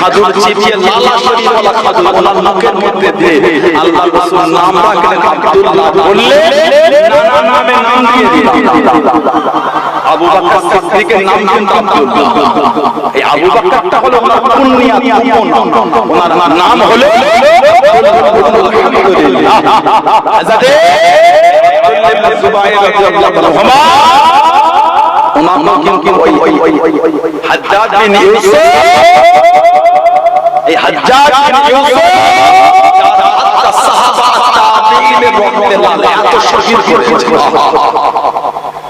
খাজুর চিবিয়ে লালা শরীফওয়ালা খাজুর ওনার মুখের মধ্যে দিয়ে আল্লাহ রাসূল নাম রাখলেন আব্দুল্লাহ, বললে নানা নামে নাম দিয়ে দিলেন। আবু বকর সিদ্দিকের নাম কিন্তু আব্দুল্লাহ। এই আবু বকরটা হলো ওনার কুনিয়াত, ওনার নাম হলো আলহামদুলিল্লাহ। হযরত ইবনে জুবাইর রাদিয়াল্লাহু আনহু ওনার নাম কিন্তু ওই হাজ্জাজ বিন ইউসুফ। এই হাজ্জাজ বিন ইউসুফ যারা সাহাবা তাবেঈনের রক্তে লাল এত শহীদ করেছে।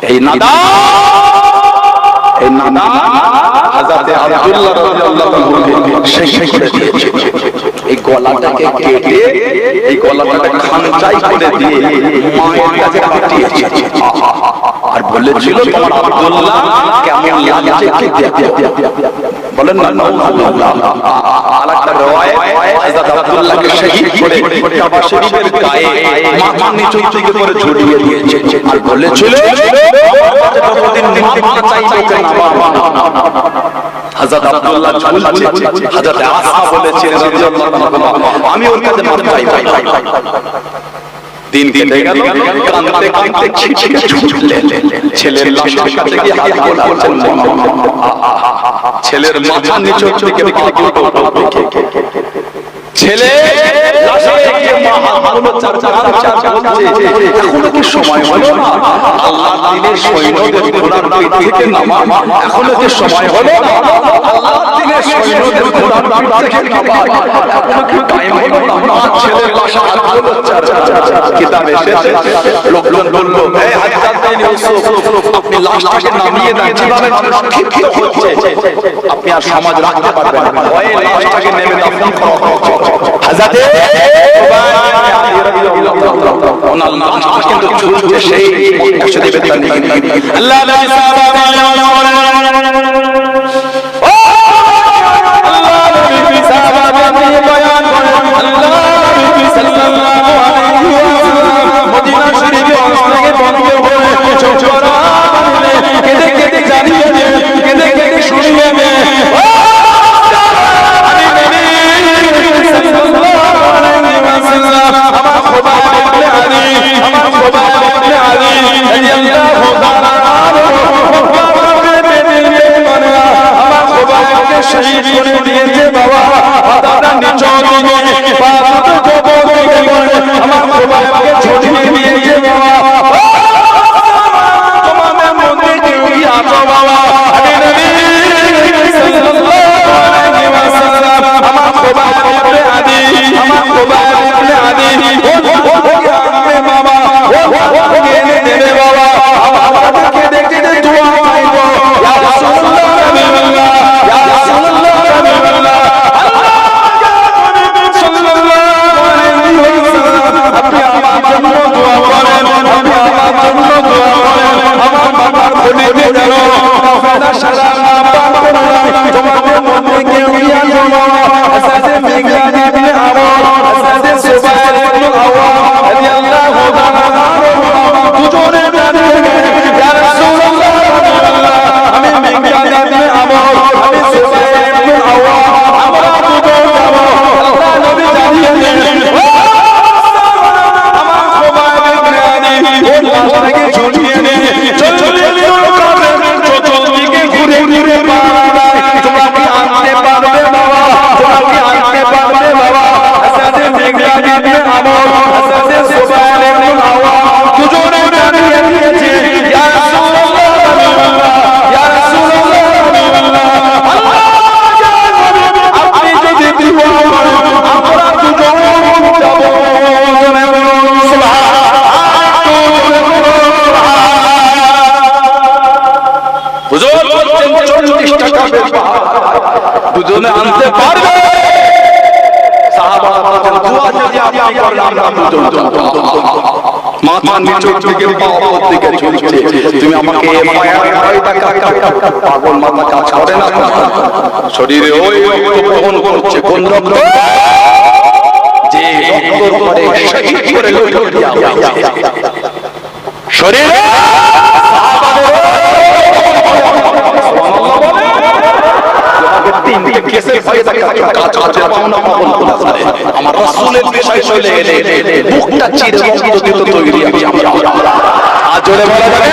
এই নাদা হযরত আব্দুল্লাহ রাদিয়াল্লাহু আনহু শেষ করে দিয়েছে। এই গলাটাকে কেটে এই গলাটাকে খানচাই করে দিয়ে মায়ের কাছে পাঠিয়েছে আর বলেছিল তোমার আব্দুল্লাহ কেমন লাগছে কি বলেন না আল্লাহ। আরেকটা riwayat হযরত আব্দুল্লাহকে শহীদ করে কাবা শরীফের গায়ে মাথা নিচু থেকে করে ঝুলিয়ে দিয়েছে আর বলেছিল যতদিন মাথা চাইবে কেন বাবা। হযরত আব্দুল্লাহ ঝুলছে, হযরত আসমা বলেছেন রাদিয়াল্লাহু আনহা আমি ওর কাছে মাথা চাই। দিন কেটে গেল, কাঁদতে কাঁদতে ছিটকে ছুটলেন ছেলের লাশের কাছে গিয়ে হাত বোলাচ্ছেন। ছেলের মাথা নিচু থেকে ছেলে লাশের দিকে হাতগুলো চার বলছে এখনো কি সময় হলো না আল্লাহর দ্বীনের সৈন্যদের ঘোড়ার পিঠ থেকে নামা? এখনো কি সময় হলো না আল্লাহর দ্বীনের সৈন্যদের ঘোড়ার পিঠ থেকে নামা? এখনো কি টাইম হলো না? ছেলের লাশ হাতগুলো চার কিতাব এসেছে লোকজন বলল এই হাজ্জাজ বিন ইউসুফ আপনি লাশটাকে নামিয়ে দেন, যেভাবে মানুষ ক্ষিপ্ত হচ্ছে আপনি আর সমাজ রাখতে পারবেন না, ওই লাশটাকে নেমে দাফন করা হোক। হযরত আলী রাদিয়াল্লাহু তাআলা ওনার লাশটা কিন্তু ঝুলছে সেই শরীফের তলে। আল্লাহ নবী সাল্লাল্লাহু আলাইহি ওয়াসাল্লাম ও আল্লাহ নবী সাহাবাকে বয়ান করেন আল্লাহ নবী সাল্লাল্লাহু আলাইহি ওয়াসাল্লাম মদিনা শরীফে অবস্থাকে বন্ধ করে চোখরা কেঁদে কেঁদে জানিয়ে দেন, কেঁদে কেঁদে শুনিয়ে দেন শহীদ করে দিয়েছে বাবা। মাথাটা নিচু দিকে পাথর কবর দিকে আমার বাবাকে ছড়িয়ে দিয়েছে বাবা। তোমাদের মধ্যে কেউ কি আছো বাবা? আরে নবী সাল্লাল্লাহু আলাইহি ওয়াসাল্লাম আমার বাবা ইবনে আদি, আমার বাবা ইবনে আদি ও কে বাবা ও কে দেবে বাবা। আমাদেরকে দেখতে দোয়া চাইবো ইয়া রাসূলুল্লাহ তোমাদের মধ্যে কেউ কি আছো বাবা? আসাদে মিগদাদ ইবনে আওয়াম, আসাদে সুবাইর ইবনে আওয়াম রাদিয়াল্লাহু তাআলা দুজনে দাঁড়িয়ে ইয়া রাসূলুল্লাহ আমি মিগদাদ ইবনে আওয়াম, আমি সুবাইর ইবনে আওয়াম আমরা দুজন যাব। আল্লাহ নবী দাঁড়িয়ে আমার সুবাইর ইবনে আদি ওই লাশটাকে ঝুলিয়ে নিয়ে চলে এলো চতুর্দিকে ঘুরে ঘুরে তোমরা কি আনতে পারবে বাবা? তোমরা কি আনতে পারবে বাবা? আসাদে মিগদাদ ইবনে আওয়াম, আসাদে সুবাইর ইবনে আওয়াম দুজনে দাঁড়িয়ে দিয়েছে ইয়া রাসূলুল্লাহ ইয়া রাসূলুল্লাহ আল্লাহ আপনি যদি দোয়া করেন আমরা দুজন যাব। হুজুর বলছেন 40 টাকা দুজনে আনতে পারবে? সাহাবারা বলেন দোয়া যদি আপনি করেন আমরা দুজন মাথা নিচু থেকে পাওয়ার দিকে ঝুলছে। তুমি আমাকে মায়ার টাকা পাগল মাথা কাজ করে না? শরীরে ওই রক্ত বহন করছে কোন রক্ত? যে রক্ত করে শহীদ করে লুটিয়ে দেওয়া শরীরে তিনটে কেসের ভয়ে তাকে কাছে পাওনা পাগল করে ফেলে। আমার রাসূলের বিষয় চলে এলে বুকটা চিরে রক্ত দিতে তৈরি আছি আমরা। আর জোরে বলা যাবে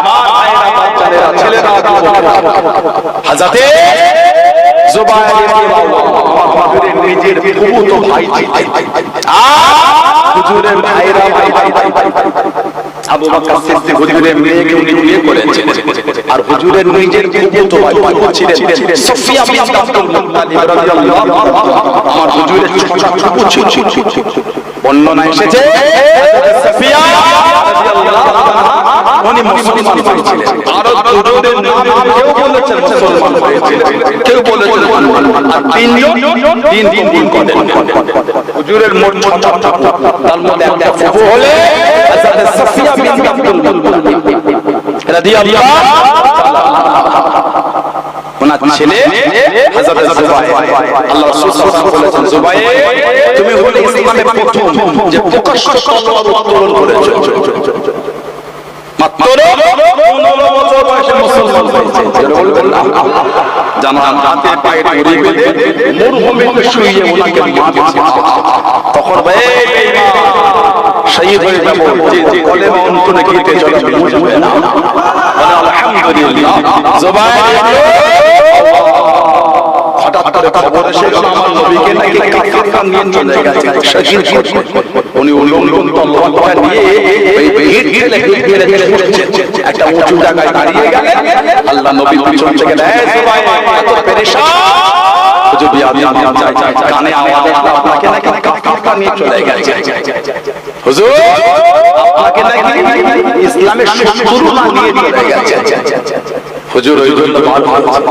মা ভাইরা বাচ্চারা ছেলেরা হযরতে জুবাইর রাদিয়াল্লাহু হুজুরের নিজের ফুফুতো ভাই হুজুরের ভাইরা ভাই আবু বকর সিদ্দিক হুজুরের মেয়েকে উনি বিয়ে করেছেন আর হুজুরের নিজের ফুফুতো ভাই ছিলেন সুফিয়া বিন আব্দুল মুত্তালিব রাদিয়াল্লাহু আমার হুজুরের ছোট ফুফু ছিল। বর্ণনা এসেছে সুফিয়া রাদিয়াল্লাহু উনি মুসলমান হয়েছিলেন আর হুজুরের নাম কেউ বলেছেন মুসলমান হয়েছিলেন, কেউ বলেছেন আর তিনজন দিন করেন। হুজুরের মোট 6টা তার মধ্যে একটা ফুফু হলে হযরত সুফিয়া বিন আব্দুল মুত্তালিব রাদিয়াল্লাহু ওনার ছেলে হযরত জুবাইর। আল্লাহ রাসূল সাল্লাল্লাহু আলাইহি ওয়াসাল্লাম বলেছেন জুবাইর তুমি হলে ইসলামের প্রথম যে প্রকাশ্য তলোয়ার উত্তোলন করেছো। মাত্র 15 বছর বয়সে মুসলমান হয়েছে। বলবেন না জানান রাতে পায়ে ধরে বেঁধে মরুভূমিতে শুইয়ে ওনাকে মারছে। তখন ভাই শহীদ হয়ে যাব যে কলেমা অন্তরে গীতে চলে বুঝবে না। বলে আলহামদুলিল্লাহ জুবাইর হঠাৎ করে খবর এসে গেল আমার নবীকে নাকি কাফিররা নিয়ে চলে গেছে শহীদ। উনি উলঙ্গ তলোয়ার নিয়ে এই ভিড় ঠেলে একটা উঁচু জায়গায় দাঁড়িয়ে গেলেন। আল্লাহ নবী পিছন থেকে এ জুবাইর এত পেরেশান হুজুর বিয়াদি কানে আওয়াজ আসলো আপনাকে নাকি কাফিররা নিয়ে চলে গেছে। হুজুর আপনাকে নাকি ইসলামের শত্রুরা নিয়ে চলে গেছে। হুজুর ওই জন্য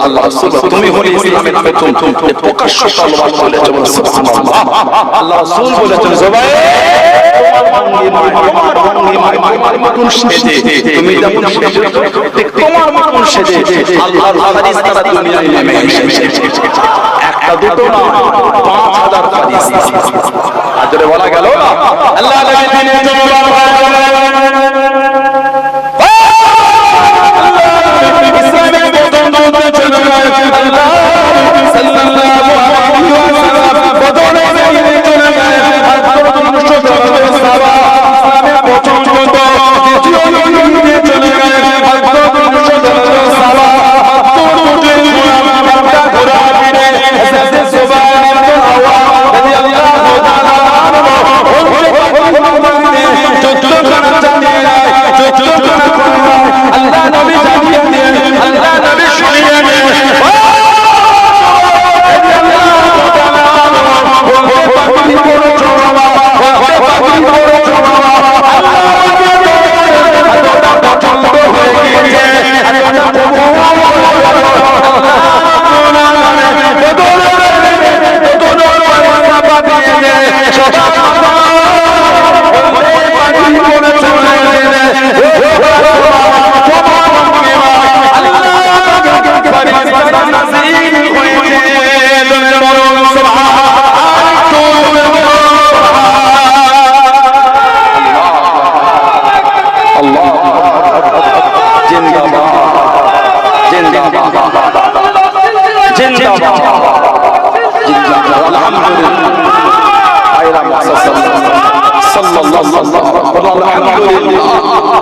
আল্লাহ রাসূল তুমি হলে ইসলামের প্রথম প্রকাশ্য তলোয়ার চলেছে সুবহানাল্লাহ। আল্লাহ রাসূল বলেছেন জুবাইর তোমার মতন সেজে তুমি যেমন সেজেছো ঠিক তোমার মতন সেজে আল্লাহর ফেরেশতারা দুনিয়ায় নেমে এসেছে। একটা দুটো না 5000 ফেরেশতা। আজরে বলা গেল না আল্লাহ নবী দিনের জন্য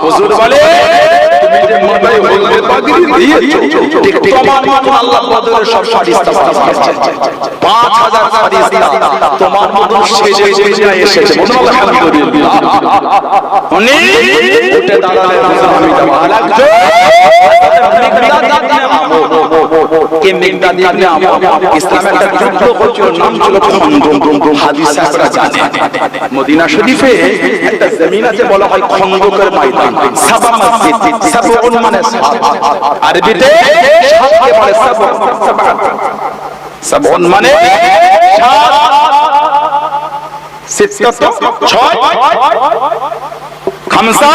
হুজুর বলে তুমি যে মাথায় হলদে পাগড়ি দিয়েছো ঠিক তোমার মতন আল্লাহ বদরের সব ফেরেশতা পাঠিয়েছে 5000 ফেরেশতা তোমার মতন সেজে সেজে এসেছে। বলুন আলহামদুলিল্লাহ। উনি উঠে দাঁড়ালেন আমি তো আলাদা কে মিকদাদ ইবনে আমর ইসলামের একটা যুদ্ধ হচ্ছিল নাম ছিল খন্দক। হাদিস আমরা জানি মদিনা শরীফে একটা জমিন আছে বলা হয় খন্দকের ময়দান। সাবা মসজিদ সাবউন মানে আরবিতে সাতকে বলে সাবউন মানে সাত সিত্তাত 6 খামসা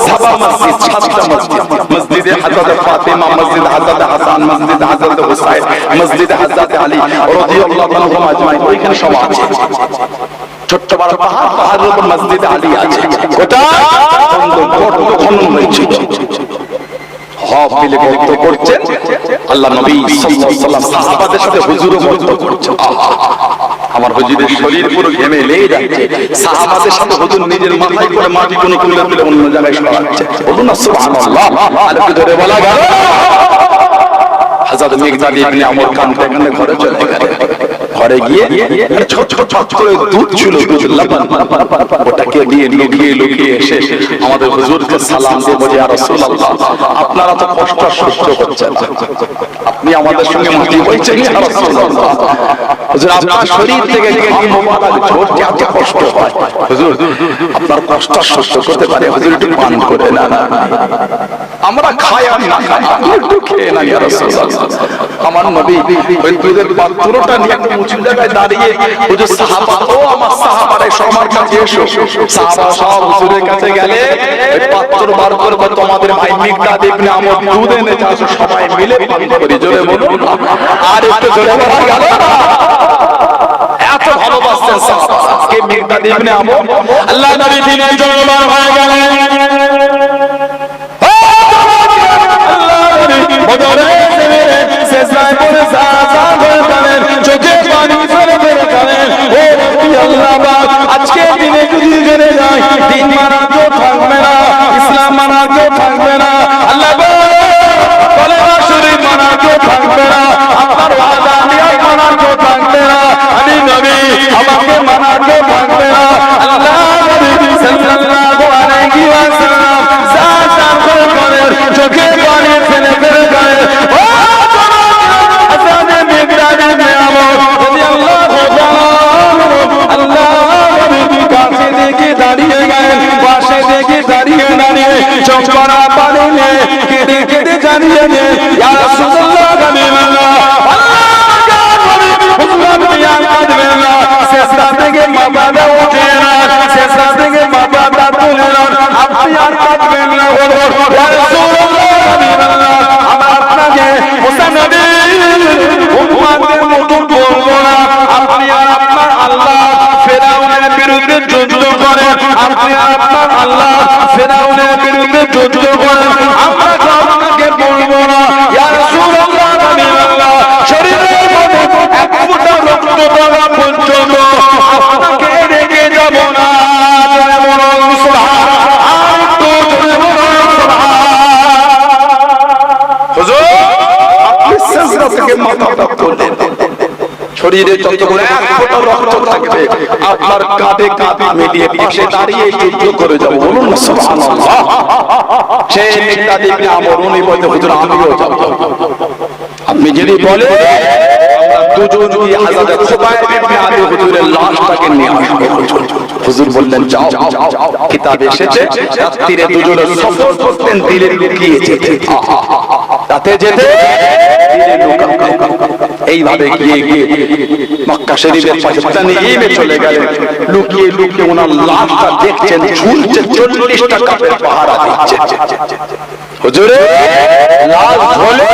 সাবা মসজিদ সাতটা মসজিদ মসজিদে হযরত ফাতিমা মসজিদ হযরত হাসান মসজিদ হযরত হুসাইন মসজিদ হযরত আলী রাদিয়াল্লাহু আনহুম আজমাইন ওইখানে সব আছে। ছোট্ট বড় পাহাড়ের উপর মসজিদ আলী আছে। ওটা খনন হয়েছিল। সব মিলে বক্তব্য করছেন। আল্লাহ নবী সাল্লাল্লাহু আলাইহি ওয়াসাল্লাম সাহাবাদের সাথে হুজুরও বক্তব্য করছেন। আমার হুজুরের শরীর পুরো ঘেমে লেগে যাচ্ছে, সাহাবাদের সাথে হুজুর নিজের মাথায় করে মাটি কোনো তুলে তুলে অন্য জায়গায় সরাচ্ছে। বলুন না সুবহানাল্লাহ। আর একটু ধরে বলা গেল হযরত মিকদাদ ইবনে আমর কানতে কানতে ঘরে চলে গেলেন। ঘরে গিয়ে ছোট ছোট করে দুধ ছিল, দুধ লবণ, ওটাকে দিয়ে লুকিয়ে লুকিয়ে এসে আমাদের হুজুরকে সালাম দিয়ে বলে, ইয়া রাসূলুল্লাহ, আপনারা তো কষ্ট সহ্য করছেন, আপনি আমাদের সঙ্গে মাটি বইছেন, ইয়া রাসূলুল্লাহ, হুজুর আপনার শরীর থেকে কি মোবারক ঝরছে, এত কষ্ট হয়, হুজুর আপনার কষ্ট সহ্য করতে পারে, হুজুর একটু পান করে না, আমরা খাই আর না খাই একটু খেয়ে না, ইয়া রাসূলুল্লাহ। আমার নবী ওই দুধের পাত্রটা নিয়ে একটা উঁচু জায়গায় দাঁড়িয়ে হুজুর সাহাবা, ও আমার সাহাবারা এসো আমার কাছে এসো, সাহাবা সব হুজুরের কাছে গেলে ওই পাত্র বার করবে, তোমাদের ভাই মিকদাদ ইবনে আমর দুধ এনেছে, আসো সবাই মিলে পান করি, জোরে বলুন আর একটু জোরে বলা গেল না। এত ভালোবাসতেন সাহাবারা কে মিকদাদ ইবনে আমর। আল্লাহ নবী দিনের জন্য বার হয়ে গেলেন। আজকে দিনে যদি জেনে যায় দিন মানা কেউ থাকবে না, ইসলাম মানা কেউ থাকবে না, আল্লাহ কলেমা শরীফ মানা কেউ থাকবে না, আপনার ওয়াদানিয়াত মানা কেউ থাকবে না, আমি নবী আমাকে মানা কেউ থাকবে না। আল্লাহ নবী সাল্লাল্লাহু আলাইহি ওয়াসাল্লাম সাজার করে চোখে পানি ফেলে ফেলে যায়। ও আসাদে মিকদাদ ইবনে আমর রাদিয়াল্লাহু তাআলা আল্লাহ নবী কাছে দেখে দাঁড়িয়ে গেলেন, পাশে দেখে দাঁড়িয়ে দাঁড়িয়ে চোখরা পানি নিয়ে কেঁদে কেঁদে দাঁড়িয়ে গেলেন, ইয়া রাসূলুল্লাহ হাবিবাল্লাহ, শেষরা থেকে মাথাটা উঠে না, শেষরা থেকে মাথাটা তুলে না, আপনি আর কাঁদবেন না, ইয়া রাসূলুল্লাহ হাবিবাল্লাহ, আমরা আপনাকে মুসানবী উম্মতের মতো বলবো না, আপনি আর আপনার আল্লাহ ফেরাউনের বিরুদ্ধে যুদ্ধ করেন, আপনি আর আপনার আল্লাহ ফেরাউনের বিরুদ্ধে যুদ্ধ করেন, আমরা আপনাকে বলবো না, ইয়া রাসূলুল্লাহ হাবিবাল্লাহ, শরীরের মধ্যে এক ফোঁটা রক্ত পড়া পর্যন্ত আপনাকে রেখে যাব না, জয় বলুন সুবহানাল্লাহ, আর তো জয় বলুন সুবহানাল্লাহ। হুজুর আপনি সিজদা থেকে মাথাটা তুললেন, শরীরে যতগুলো এক ফোঁটা রক্ত থাকবে আপনার কাঁধে কাঁধ মিলিয়ে পাশে দাঁড়িয়ে যুদ্ধ করে যাব, বলুন সুবহানাল্লাহ। সেই মিকদাদ ইবনে আমর উনি বলতে, হুজুর আমিও যাব। আপনি যদি বলে দুজন কি হযরত খুবাইব ইবনে আদি হুজুরের লাশটাকে নিয়ে আসবে, হুজুর বললেন যাও। কিতাবে এসেছে রাত্রিরে দুজনে সফর করতেন, দিলে লুকিয়ে যেতেন, রাতে যেতে দিলে লুকাতেন, এইভাবে গিয়ে গিয়ে মক্কা শরীফের পাশে তানঈমে চলে গেলেন, লুকিয়ে লুকিয়ে ওনার লাশটা দেখছেন ঝুলছে, 40টা কাফের পাহারা দিচ্ছে। হুজুরে লাশ ঝোলে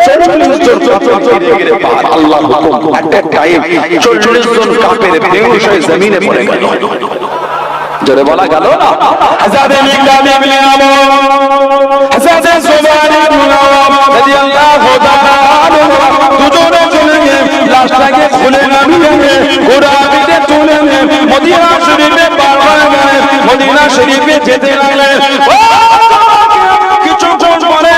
40 জন কাফের ঘিরে পাহারা, আল্লাহর হুকুম একটা টাইম 40 জন কাফের বেহুশ হয়ে জমিনে পড়ে গেল, জোরে বলা গেল না। হযরত মিকদাদ ইবনে আমর, হযরত সুবাইর ইবনে আওয়াম রাদিয়াল্লাহু তাআলা দুজনে চলে গিয়ে লাশটাকে খুলে নামিয়ে ঘোড়াতে তুলে মদিনা শরীফে পার হয়ে গেলেন, মদিনা শরীফে যেতে লাগলেন। কিছুক্ষণ পরে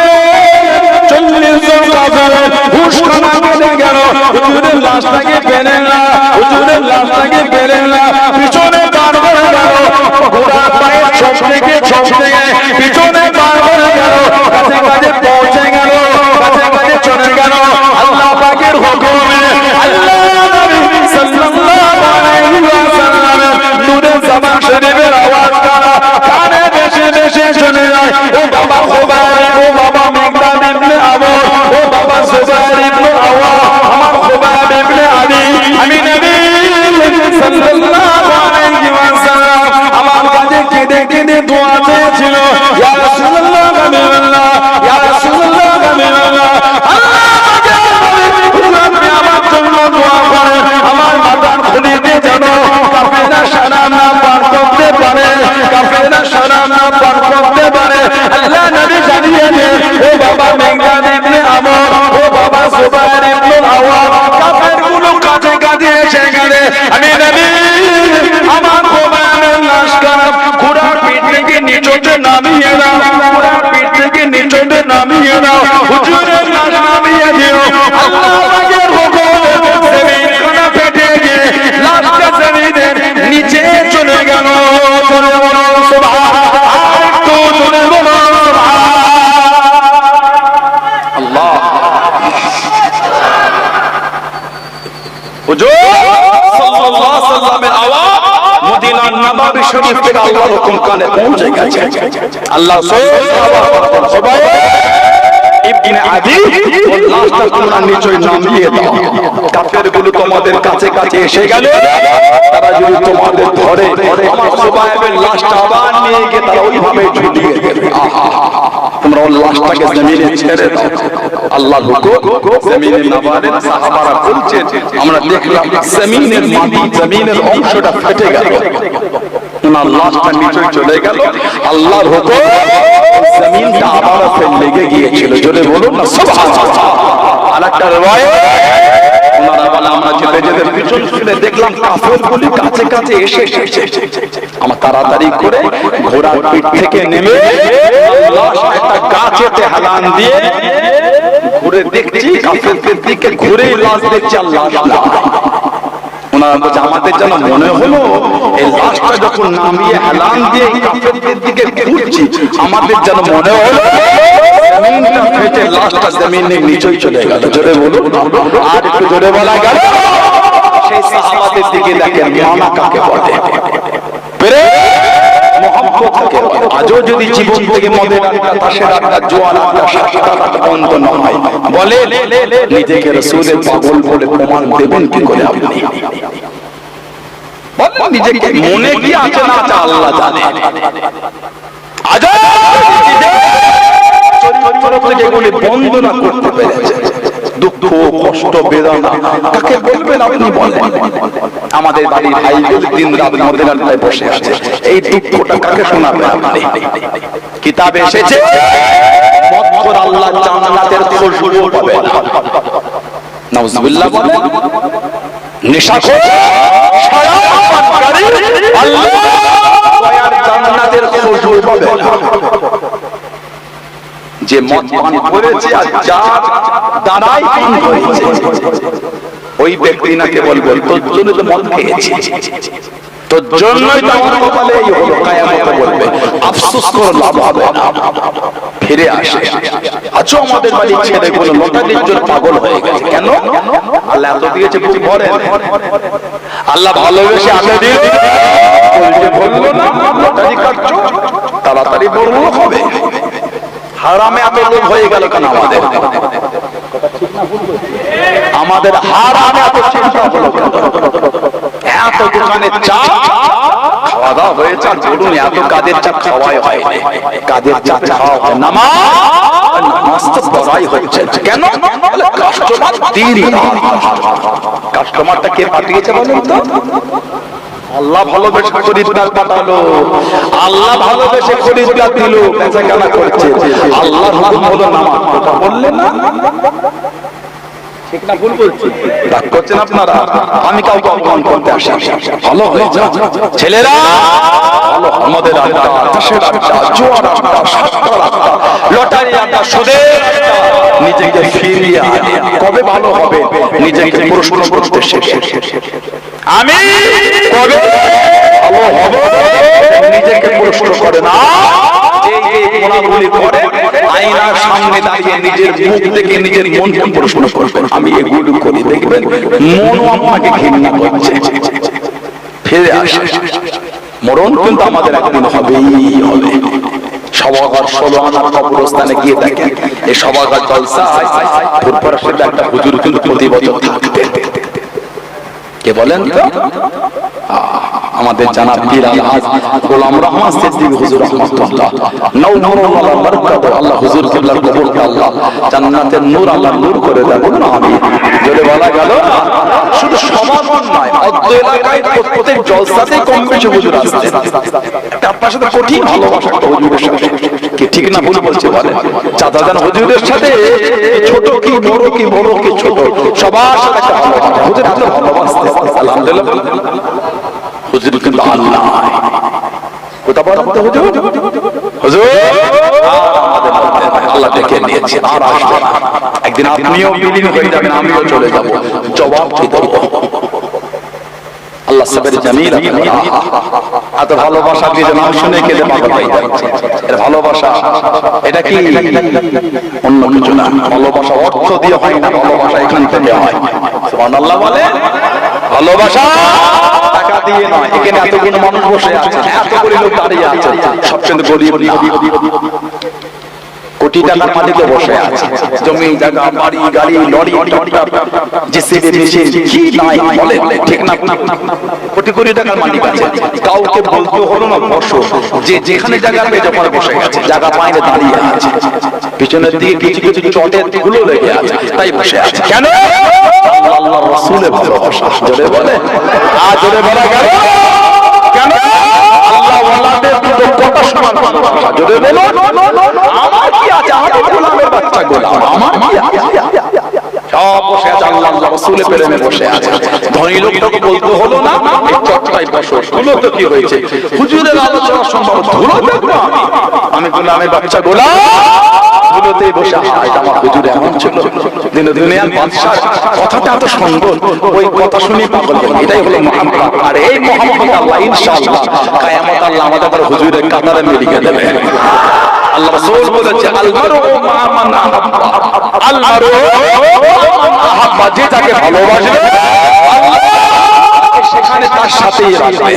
40 জন কাফের হুশখানা বেঁধে গেল, হুজুরের লাশটাকে পেলেন না, হুজুরের লাশটাকে পেলেন না, পিছনে পার হয়ে গেল, ঘোড়া পায়ে ছোপ থেকে পিছনে পার হয়ে গেল, কাছে কাছে পৌঁছে গেল, কাছে কাছে চলে গেল। আল্লাহ পাকের হুকুমে আল্লাহ নবী সাল্লাল্লাহু আলাইহি ওয়াসাল্লাম নূরে জামান শরীফের আওয়াজ কানে বেশি বেশি শুনে যায়। ও বাবা খুবাইব, ও বাবা মিকদাদ ইবনে আমর, ও বাবা সুবাইর ইবনে আওয়াম, আমার খুবাইব ইবনে আলী, আমি নবী সাল্লাল্লাহু নামিয়ে দাও, হুজুরের লাশ নামিয়ে দিও। আল্লাহ পাকের হুকুমে জমিন খানা ফেটে গিয়ে লাশটা জমিনের নিচে চলে গেল। জোরে বলো সুবহান, আর একটু জোরে বলো সুবহান আল্লাহ। হুজুর সাল্লাল্লাহু আলাইহি ওয়াসাল্লামের আওয়াজ মদিনা নববী শরীফ থেকে আল্লাহর হুকুম কানে পৌঁছে গেছে। আল্লাহ সবাই ইবনে আদি লাশটা তোমরা নিচে নামিয়ে দাও। কাফেরগুলো তোমাদের কাছে কাছে এসে গেল, তারা যদি তোমাদের ধরে আমার সুবাইবের লাশটা আবার নিয়ে গিয়ে তারা ওইভাবে ঝুলিয়ে দেবে। তোমরা ওই লাশটাকে জমিনে ছেড়ে দাও। আল্লাহর হুকুম জমিনে নামালেন। সাহাবারা বলছেন আমরা দেখলাম জমিনের মাটি, জমিনের অংশটা ফেটে গেল, ওনার লাশটা নিচে চলে গেল। আল্লাহর হুকুম জমিনটা আবার ফেল লেগে গিয়েছিল। জোরে বলুন না সুবহানাল্লাহ। আরেকটা riwayat ওনারা বলে আমরা যেতে যেতে পিছন ফিরে দেখলাম কাফেরগুলি কাছে কাছে এসে আমরা তাড়াতাড়ি করে ঘোড়ার পিঠ থেকে নেমে লাশ একটা গাছেতে হেলান দিয়ে ঘুরে দেখছি, কাফেরদের দিকে ঘুরে লাশ দেখছি, আল্লাহ ওনারা বলছে আমাদের যেন মনে হলো এই লাশটা যখন নামিয়ে হেলান দিয়ে কাফেরদের দিকে ঘুরছি, আমাদের যেন মনে হলো জমিনটা ফেটে লাশটা জমিনের নিচেই চলে গেল। জোরে বলুন, আর একটু জোরে বলা গেল। সেই সাহাবাদের দিকে দেখেন মানা কাকে বলে, মহব্বত কাকে বলে। আজও যদি জীবন থেকে মদের আড্ডা, তাসের আড্ডা, জোয়ার আড্ডা, সাতটার আড্ডা বন্ধ না হয়, বলে নিজেকে রাসূলের পাগল বলে প্রমাণ দেবেন কি করে আপনি? বলেন নিজেকে, মনে কি আছে না আছে আল্লাহ জানে। আজও যেগুলি বন্ধ না করতে পেরেছে, দুঃখ কষ্ট বেদনা কাকে বলবেন আপনি বলেন? আমাদের বাড়ির ভাইগুলো দিন রাত মদের আড্ডায় বসে আছে, এই দুঃখটা কাকে শোনাবেন আপনি? কিতাবে এসেছে মদখোর আল্লাহ জান্নাতের খুশবু পাবে না। নাউজুবিল্লাহ বলেন। নেশাখোর শরাব পানকারী আল্লাহ দয়ার জান্নাতের খুশবু পাবে না। যে মদ পান করেছে আর যার দ্বারাই পান হয়েছে ওই ব্যক্তি নাকি বলবেন তোর জন্য তো মদ খেয়েছি, তোর জন্যই তো আমার কপালে এই হলো। কিয়ামতে বলবে আফসোস করে লাভ হবে না, ফিরে আসে। আচ্ছা আমাদের বাড়ির ছেলেগুলো লটারির জন্য পাগল হয়ে গেছে। কেন? আল্লাহ এত দিয়েছে বুঝ ভরে, আল্লাহ ভালোবেসে আগে দিয়ে বললো না লটারি কাটছো তাড়াতাড়ি বড় হবে। হারামে এত লোভ হয়ে গেল কেন আমাদের? আমাদের হারামে এত চিন্তা হলো কেন? এত দোকানে চা খাওয়া দাওয়া হয়েছে, আর বলুন এত কাজের চা খাওয়াই হয়নি। কাজের চা খাওয়া হয়, নামাজ তো পড়াই হচ্ছে কেন? কাস্টমার দিন কাস্টমারটা কে পাঠিয়েছে বলুন তো? আল্লাহ ভালোবেসে খরিদদার পাঠালো, আল্লাহ ভালোবেসে খরিদদার দিল, বেচাকেনা করছে। আল্লাহর হুকুম হলো নামাজ, কথা বললেন না? ঠিক না ভুল বলছি? রাগ করছেন আপনারা? আমি কাউকে অপমান করতে আসি? ভালো হয়ে যাও ছেলেরা, ভালো আমাদের আড্ডা, তাসের আড্ডা, জোয়ার আড্ডা, সাতটার আড্ডা, লটারি আড্ডা, সুদের আড্ডা, নিজেকে ফিরিয়ে আনে। কবে ভালো হবে নিজেকে প্রশ্ন করতে শেখে। আমি কবে ভালো হব নিজেকে প্রশ্ন করে না। এই গুণাগুলি করে আয়নার সামনে দাঁড়িয়ে নিজের মুখ থেকে নিজের মনকে প্রশ্ন করবেন আমি এগুলো করি, দেখবেন মনও আপনাকে ঘৃণা করছে। ফিরে আসে, মরণ কিন্তু আমাদের একদিন হবেই হবে। সবাঘর 16 আনার কবরস্থানে গিয়ে দেখেন, এই সবাঘর জলসায় ফুরফুরার একটা হুজুর কিন্তু প্রতি বছর থাকতেন। কে বলেন তো? আমাদের জানা পীর আলহাজ গোলাম রহমান সিদ্দিকী হুজুর রাহমাতুল্লাহ নওমুরুল্লাহ বরকত আল্লাহ হুজুর কিবলার কবরকে আল্লাহ জান্নাতের নূর আল্লাহ নূর করে দেন। বলুন আমিন। জোরে বলা গেল না? শুধু সমাগম নয়, অদ্য এলাকায় প্রত্যেক জলসাতেই কম বেশি হুজুর আসছেন। আপনার সাথে কঠিন ভালোবাসা একটা হুজুরের সাথে, কি ঠিক না ভুল বলছে বলেন? চাচাজান হুজুরের সাথে ছোট কি বড় কি বড় কি ছোট সবার সাথে একটা ভালোবাসা। হুজুর এত ভালোবাসতেন, আলহামদুলিল্লাহ। হুজুর কিন্তু আল্লাহ কথা বলেন তো হুজুর, হুজুর আল্লাহ দেখে নিয়েছি, আর আসবে না। একদিন আপনিও বিলীন হয়ে যাবেন, আমিও চলে যাব, জবাব কি দেব? আল্লাহ সাবের জামিল। এত ভালোবাসা দিয়ে নাম শুনে কেঁদে পাগল হয়ে যাচ্ছে। এর ভালোবাসা এটা কি অন্য কিছু না, ভালোবাসা অর্থ দিয়ে হয় না, ভালোবাসা এখান থেকে হয়। সুবহানাল্লাহ বলে, ভালোবাসা টাকা দিয়ে নয়। এখানে এতগুলো মানুষ বসে আছে, এতগুলো লোক দাঁড়িয়ে আছে, সব কিন্তু গরিব না, কোটি টাকার মালিকে বসে আছে, জমি জায়গা বাড়ি গাড়ি লরি ট্রাক্টর জেসিবি মেশিন কি নাই বলে, ঠিক না? কোটি কোটি টাকার মালিক আছে, কাউকে বলতে হলো না বসো, যে যেখানে জায়গা পেয়ে যখন বসে গেছে, জায়গা পায়নি দাঁড়িয়ে আছে, পিছনের দিকে কিছু কিছু চটের গুলো লেগে আছে, তাই বসে আছে। কেন? আল্লাহর রাসূলের ভালোবাসা। জোরে বলে, আর জোরে বলা গেল কেন? আল্লাহ ওয়ালাদের দুটো কথা সমান ভালোবাসা। জোরে বলো, আমার কি আছে? আমি গোলামের বাচ্চা, গোলাম আমার কি আছে? সব বসে আছে, আল্লাহ রাসূলের প্রেমে বসে আছে। ধনী লোকটাকে বলতে হলো না এই চটটাই বসো, ধুলো তো কি হয়েছে, হুজুরের আলোচনা সম্ভব, ধুলো দেখবো আমি গোলামের বাচ্চা, গোলাম ধুলোতেই বসে আছে। আমার হুজুর এমন ছিল, দুনিয়ার বাদশাহ কথাটা এত সুন্দর, ওই কথা শুনি পাগল হলো। এটাই হলো মুহাম্মদ। আর এই মুহাম্মদ আল্লাহ ইনশাআল্লাহ কিয়ামত আল্লাহ আমাদের হুজুরের কাতারে মিলিয়ে দেবে। আল্লাহ রাসূল বলেছে, আল মারউ মা মান আহাব্বা, আল মারউ আহাব্বা, যে যাকে ভালোবাসবে আল্লাহ সেখানে তার সাথেই রাখবে।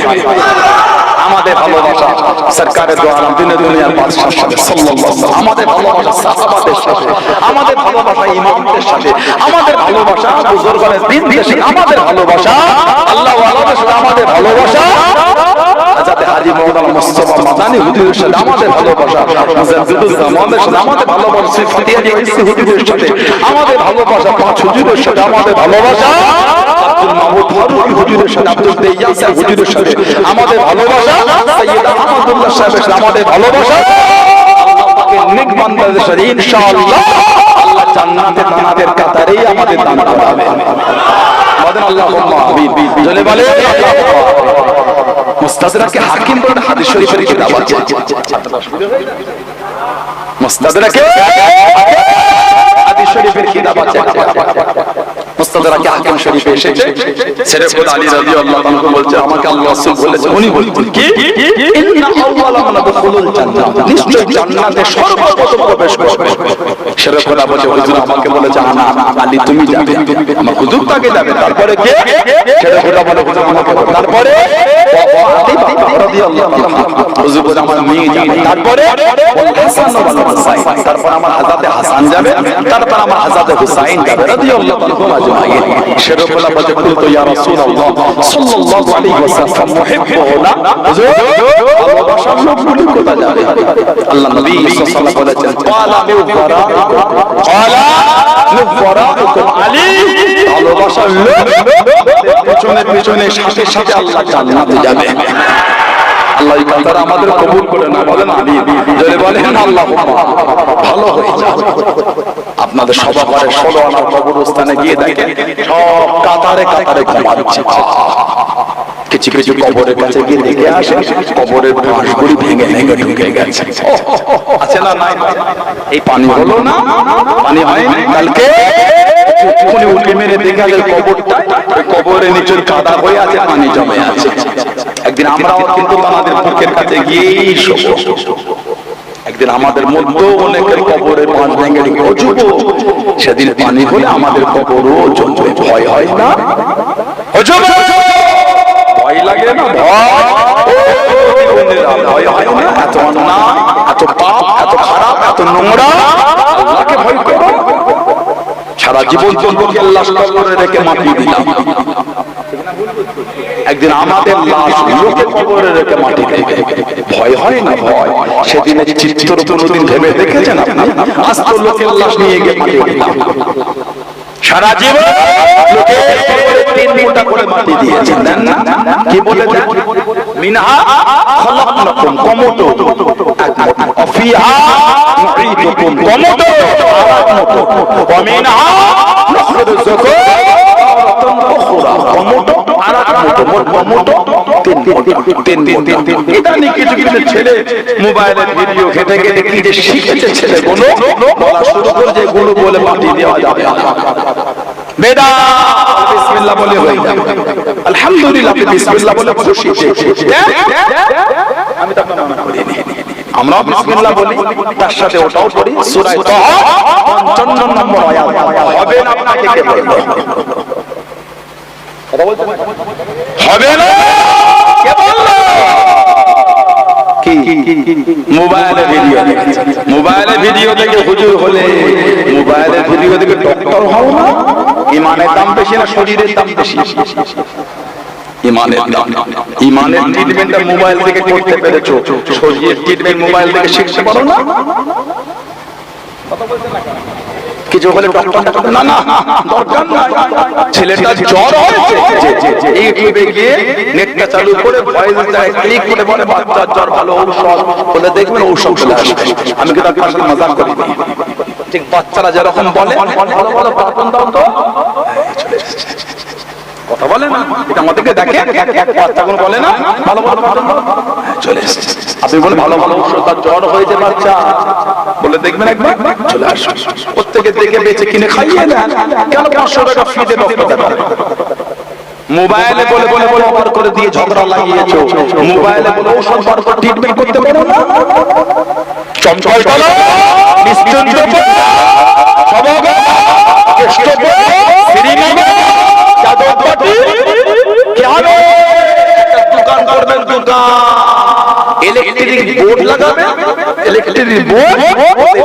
আমাদের ভালোবাসা সরকারের দোয়া দুনিয়ার বাদশার সাথে সাল্লাল্লাহু আলাইহি ওয়াসাল্লাম, আমাদের ভালোবাসা সাহাবাদের সাথে, আমাদের ভালোবাসা ইমামদের সাথে, আমাদের ভালোবাসা বুজুর্গদের দিনদের সাথে, আমাদের ভালোবাসা আল্লাহ ওয়ালাদের সাথে, আমাদের ভালোবাসা যাতে হাজী মাওলানা মুস্তাফা মাদানী হুজুরের সাথে, আমাদের ভালোবাসা মুজাদ্দিদুল জামানের সাথে, আমাদের ভালোবাসা সিফাতি আলী ওয়াইসি হুজুরের সাথে, আমাদের ভালোবাসা পাঁচ হুজুরের সাথে, আমাদের ভালোবাসা আব্দুল মাহমুদ ফারুকী হুজুরের সাথে, আব্দুল দেয়াস হুজুরের সাথে, আমাদের ভালোবাসা সৈয়দ আহমদুল্লাহ সাহেবের সাথে, আমাদের ভালোবাসা আল্লাহ পাকের নেক বান্দাদের সাথে। ইনশাআল্লাহ আল্লাহ জান্নাতে দানাতের কাতারেই আমাদের দান করাবেন। বলেন আল্লাহুম্মা আমিন। জলে বলে মুস্তাদরাকে হাকিম বলেন, হাদিস শরীফের কিতাব আছে, মুস্তাদরাকে হাদিস শরীফের কিতাব আছে, মুস্তাদরাকে হাকিম শরীফে এসেছে, সেরেফুল আলী রাদিয়াল্লাহু আনহু বলছে, আমাকে আল্লাহ রাসূল বলেছে, উনি বলতেন কি, ইন্না আউওয়ালা মান দুখুলুল জান্নাহ, নিশ্চয় জান্নাতে সর্বপ্রথম প্রবেশ করবে। সেরেফুল বলছে, হুজুর আমাকে বলেছে আনা আলী তুমি যাবে, আমার হুজুর তাকে যাবে, তারপরে কে? সেরেফুল বলে, হুজুর আমাকে, তারপরে রাদিয়াল্লাহু আনহু, হুজুর বলে আমার মেয়ে যাবে, তারপরে হাসান ওয়াল হুসাইন, তারপর আমার হযরতে হাসান যাবে, তারপর আমার হযরতে হুসাইন যাবে রাদিয়াল্লাহু আনহু আজমাইন। সেরেফুল বলে, কুলতু ইয়া রাসূলুল্লাহ সাল্লাল্লাহু আলাইহি ওয়াসাল্লাম মুহিব্বুনা, হুজুর ভালোবাসার লোকগুলো কোথায় যাবে? আল্লাহ নবী সাল্লাল্লাহু আলাইহি ওয়াসাল্লাম বলেছেন, ক্বালা মিওয়ারাকুম আলী, ভালোবাসার লোক পেছনে পেছনে সাথে সাথে আল্লাহ জান্নাতে যাবে। আল্লাহ কাতার আমাদের কবুল করে না, বলেন আমিন। যদি বলেন আল্লাহুম্মা, ভালো হয়ে যাবে। আপনাদের সবারে 16 আনার কবরস্থানে গিয়ে দেখেন সব কাতারে কাতারে ঘুমাচ্ছে। কিছু কিছু কবরের কাছে গিয়ে দেখে আসে কবরের বাঁশগুলি ভেঙে ভেঙে ঢুকে গেছে। আছে না? নাই? এই পানি হলো না, পানি হয়নি। কালকে উনি উঠে মেরে দেখে গেল কবরটা, কবরের নিচে কাদা হয়ে আছে, পানি জমে আছে। একদিন আমরাও কিন্তু আমাদের বুকের কাছে গিয়েই শোবো। একদিন আমাদের মধ্যেও অনেকের কবরের বাঁশ ভেঙে ঢুকে, ও যুবক, সেদিন পানি হলে আমাদের কবরও জমবে। ভয় হয় না? ভয় লাগে না? ভয় হয় না? এত অন্যায়, এত পাপ, এত খারাপ, এত নোংরা, আল্লাহকে ভয় করো। সারা জীবন তোমাকে আল্লাহ কবরে রেখে মাটি দিলাম, একদিন আমাদের লাশ লোকে কবরে রেখে মাটি দেবে। ভয় হয় না? ভয়। সেদিনের চিত্র কোনদিন ভেবে দেখেছেন আপনি? আজ তো লোকের লাশ নিয়ে গিয়ে মাটি দিলাম, সারা জীবন লোকের কবরে 3 মুঠা করে মাটি দিয়েছেন, দেন না? কি বলেছেন? মিনহা খলাকনাকুম, কমটো এক মুঠা, ফিহা নুঈদুকুম, কমটো আরেক মুঠা, ওয়া মিনহা নুখরিজুকুম তারাতান উখরা, কমটো আরেক মুঠা, মোট কমটো 3 মুঠা। 3 ঘন্টা। এটা নিয়ে কিছু কিছু ছেলে মোবাইলের ভিডিও ঘেটে ঘেটে কি যে শিখেছে ছেলেগুলো, বলা শুরু করে যে এগুলো বলে মাটি দেওয়া যাবে না। বেদা বিসমিল্লাহ বলে হয়ে যাবে। আলহামদুলিল্লাহ আপনি বিসমিল্লাহ বলে খুশি। আমি তো আপনার মানা করিনি, আমরা বিসমিল্লাহ বলি, তার সাথে ওটাও পড়ি। সূরা তাহা 55 নম্বর আয়াত। হবে না আপনাকে কে বলল? কথা বলছেন হবে না কে বলল? কি মোবাইলে ভিডিও দেখেছে, মোবাইলে ভিডিও দেখে হুজুর হলে মোবাইলে ভিডিও দেখে ডক্টর হও না? ইমানের দাম বেশি না শরীরের দাম বেশি? ইমানের দাম। ইমানের ট্রিটমেন্টটা মোবাইল থেকে করতে পেরেছো, শরীরের ট্রিটমেন্ট মোবাইল থেকে শিখতে পারো না? কিছু হলে ডক্টর না না দরকার নাই। ছেলেটা জ্বর হয়েছে, ইউটিউবে গিয়ে নেটটা চালু করে ভয়েস যায় ক্লিক করে বলে বাচ্চার জ্বর ভালো ঔষধ বলে দেখবেন ঔষধ চলে আসবে। আমি কি তার পাশে মজাক করি? ঠিক বাচ্চারা যেরকম বলে ভালো ভালো বাপন দাও তো কথা বলে না, এটা আমাদেরকে দেখে বাচ্চাগুলো বলে না ভালো ভালো চলে এসেছে। আপনি বলে ভালো ভালো ঔষধ, তার জ্বর হয়েছে বাচ্চা বলে দেখবেন একবার চলে আসবে। প্রত্যেকে দেখে বেঁচে কিনে খাইয়ে দেন, কেন 500 টাকা ফ্রিতে ডক্টর দেখাবে? মোবাইলে বলে বলে বলে অফার করে দিয়ে ঝগড়া লাগিয়েছো, মোবাইলে বলে ঔষধ বার করে ট্রিটমেন্ট করতে পারো না? চঞ্চল বলো নিশ্চন্দ্র সবগ কেষ্ট শ্রীনগর যাদবপাটি কেন একটা দোকান করবেন, দোকান ইলেকট্রিক বোর্ড লাগাবেন, ইলেকট্রিক বোর্ড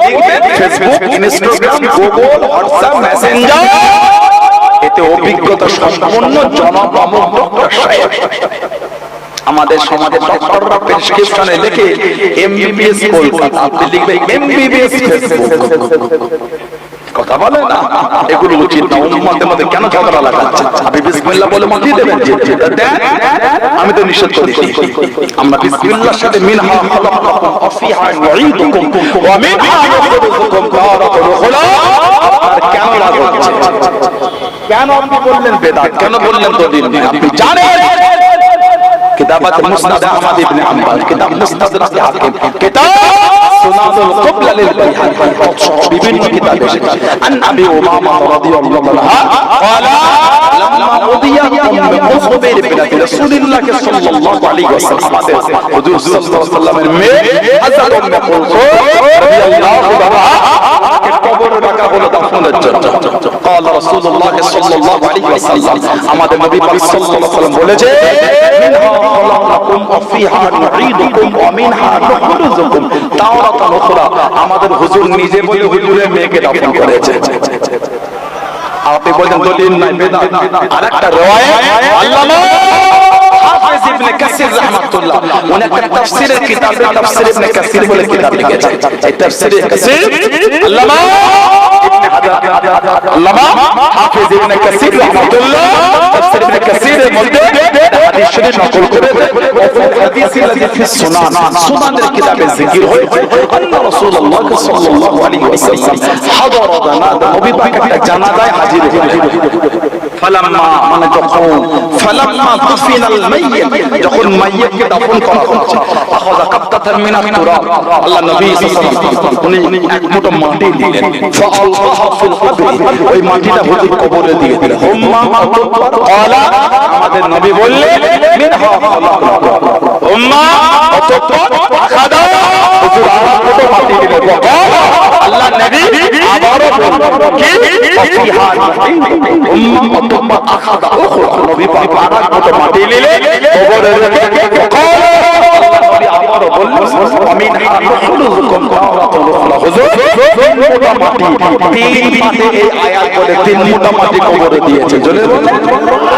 লিখবেন Facebook, Instagram, Google, WhatsApp, Messenger. এতে অভিজ্ঞতা সম্পন্ন জনপ্রমুখ ডক্টর সাহেব। আমাদের সমাজে ডক্টররা প্রেসক্রিপশনে লিখে এমবিবিএস কলকাতা, আপনি লিখবেন এমবিবিএস ফেসবুক। কথা বলে না, এগুলো উচিত না। উম্মতের মধ্যে কেন ঝগড়া লাগাচ্ছে? আপনি বিসমিল্লাহ বলে মাটিয়ে দেবেন, আমি তো নিষেধ করেছি। আমরা বিসমিল্লাহর সাথে মিনহা খালাকনাকুম ওয়া ফিহা নুঈদুকুম ওয়া মিনহা নুখরিজুকুম তারাতান উখরা। আর কেন রাগ হচ্ছে? কেন আপনি বললেন বেদাত? কেন বললেন দলিল নেই? আপনি জানেন কিতাবাত মুসনাদ আহমদ ইবনে হাম্বল, কিতাব মুস্তাদরাক হাকিম, কিতাব সুনানুল কুবরা লিল বাইহাকি, বিভিন্ন কিতাব এসেছে। আন আবি উমামা রাদিয়াল্লাহু আনহু قال لما قضي مخبر بنت রাসূলুল্লাহ সাল্লাল্লাহু আলাইহি ওয়াসাল্লাম, হুজুর সাল্লাল্লাহু আলাইহি ওয়াসাল্লামের মেয়ে হযরত উম্মে কুলসুম রাদিয়াল্লাহু আনহা কে কবরে রাখা হলো দাফনের জন্য। قال رسول الله صلى الله عليه وسلم, আমাদের নবী পাক সাল্লাল্লাহু আলাইহি ওয়াসাল্লাম বলেছে মিনহা খালাকনাকুম ওয়া ফিহা নুঈদুকুম ওয়া মিনহা নুখরিজুকুম তারাতান উখরা। আমাদের হুজুর নিজে বলে হুজুরের মেয়েকে দাফন করেছে। আপনি বলেন দলিল নাই বেদাত। আরেকটা riwayat আল্লামা হাফেজ ইবনে কাসির রাহমাতুল্লাহ উনি একটা তাফসীরের কিতাবে তাফসীর ইবনে কাসির বলে কিতাব লিখেছেন। এই তাফসীরে কাসির আল্লামা ইবনে আল্লামা হাফেজ ইবনে কাসির রাহমাতুল্লাহ তাফসীর ইবনে কাসিরের মধ্যে হাদিস শরীফ নকল করেছেন। হাদিস الذي في السنن, সুনানের কিতাবে জিকির হয়েছে আল্লাহ রাসূলুল্লাহ সাল্লাল্লাহু আলাইহি ওয়াসাল্লাম হাদর জানাজা, নবী পাক একটা জানাজায় হাজির হলেন। ফালাম্মা মানে যখন ফালাম্মা দুফিনাল মাইয়িত, যখন মাইয়িতকে দাফন করা হচ্ছে, আখাযা কাবতাতান মিনাত তুরাব, আল্লাহ নবী সাল্লাল্লাহু আলাইহি ওয়াসাল্লাম উনি এক মুঠো মাটি দিলেন। ফাআলকাহা ফিল কবর, ওই মাটিটা হুজুর কবরে দিয়ে দিলেন। হুম্মা আতবার ক্বালা, আমাদের নবী বললেন মিনহা খালাকনাকুম, হুম্মা আতবার আখাযা, হুজুর আবার মুঠো মাটি দিলেন। আল্লাহ নবী আবারও বললেন কি ফিহা হুম্মা আতবার আখাযা উখরা, নবী পাক আবার মুঠো মাটি নিলেন কবরে রেখে আবারও বললেন মিনহা নুখরিজুকুম তারাতান উখরা। হুজুর তিন মুঠো মাটি, তিন মাটি এই আয়াত বলে তিন মুঠো মাটি কবরে দিয়েছে। জোরে বলেন।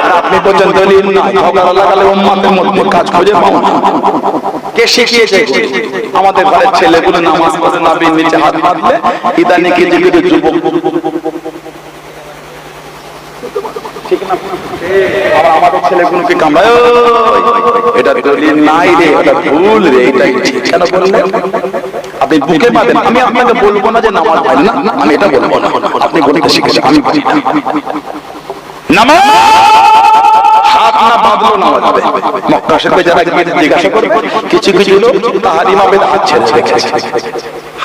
আর আপনি বলেন দলিল নাই, ঝগড়া লাগালে উম্মতের মধ্যে কাজ খুঁজে পাও না। কে শিখিয়েছে? আমাদের ঘরের ছেলেগুলো নামাজ পড়ে নবীর নিচে হাত বাঁধলে ইদানি কি জীবিত যুবক ঠিক না, আর আমাদের ছেলেগুলোকে কামড়ায়, এটা দলিল নাই রে, এটা ভুল রে, এটাই ঠিক। কেন বললেন? আপনি বুকে বাঁধেন, আমি আপনাকে বলবো না যে নামাজ পড়েন না, আমি এটা বলবো না, আপনি বলতে শিখেছেন, আমি বলি না। নামাজ হাত না বাঁধলো নামাজ হবে। মক্কা শরীফে যারা গিয়ে জিজ্ঞাসা করবে, কিছু কিছু লোক তাহার ইমামের হাত ছেড়ে রেখেছে,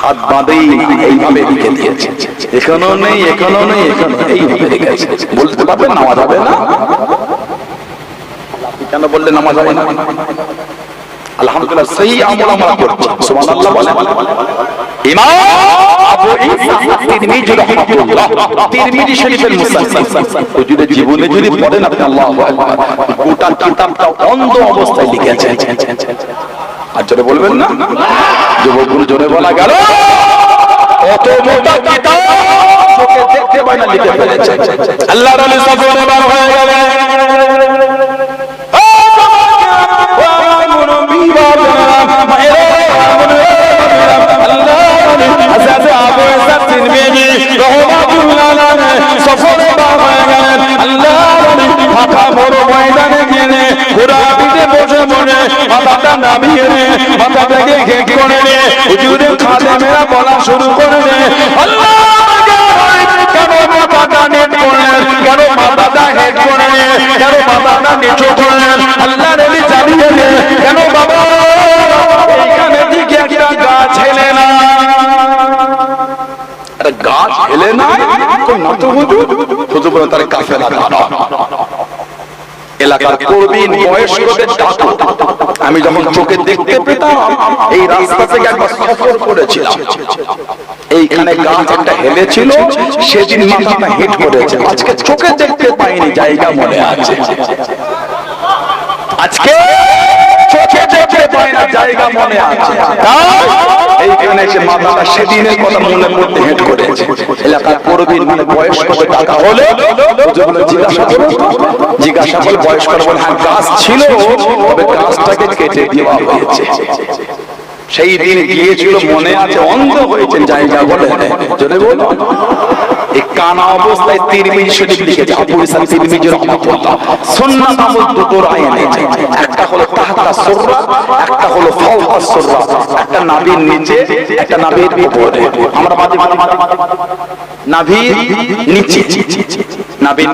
হাত বাঁধেই এইভাবে রেখে দিয়েছে, এখানেও নেই এখানেও নেই এখানেও এইভাবে রেখেছে। বলতে পারবেন নামাজ হবে না? কেন বললে নামাজ হবে না? আলহামদুলিল্লাহ সেই আমল আমরা করছি, সুবহানাল্লাহ বলেন। ইমাম আবু ঈসা তিরমিজি রাহমাতুল্লাহ, তিরমিজি শরীফের মুসান্নিফ, যদি জীবনে যদি পড়েন আপনি আল্লাহু আকবার, গোটা কিতাবটা অন্ধ অবস্থায় লিখেছেন। আর জোরে বলবেন না? যুবকগুলো জোরে বলা গেল, অত মোটা কিতাব চোখে দেখতে পায় না লিখে ফেলেছে। আল্লাহর রাসূল সফরে বার হয়ে গেলেন, বলা শুরু করে কেন মাথাটা নেট করলেন, কেন মাথাটা হেড করলেন, কেন মাথাটা নিচু করলেন, আল্লাহ নবী জানিয়ে দেন কেন বাবা এইখানে দিকে একটা গাছ হেলে না, গাছ হেলে না কোন না তো হুজুর, হুজুর বলে তার কাফেলা দাঁড়া, এলাকার প্রবীণ বয়স্কদের ডাকো। আমি যখন চোখে দেখতে পেতাম, এই রাস্তা থেকে একবার সফর করেছিলাম, এইখানে গাছ একটা হেলেছিল, সেদিন মাথাটা হিট করেছে, আজকে চোখে দেখতে পাইনি, জায়গা মনে আছে, আজকে চোখে দেখতে পাই না, জায়গা মনে আছে, এইখানে এসে মাথাটা সেদিনের কথা মনে করতে হেট করেছে। এলাকার প্রবীণ মানে বয়স্কদের ডাকা হলে জিজ্ঞাসা করে বয়স্করা বলে হ্যাঁ গাছ ছিল, তবে গাছটাকে কেটে দেওয়া হয়েছে। সেই দিন গিয়েছিল মনে আছে, অন্ধ হয়েছেন, জায়গা বলে যদি বলো এই কানা অবস্থায় তিরমিজি শরীফ লিখেছে আবু ঈসা তিরমিজি রাহমাতুল্লাহ, সুন্নাত আমল দুটো রায় এনেছে, একটা হলো তাহতা সুররা, একটা হলো ফাওকা সুররা, একটা নাভির নিচে একটা নাভির উপরে, আমরা নাভির নিচে নাভির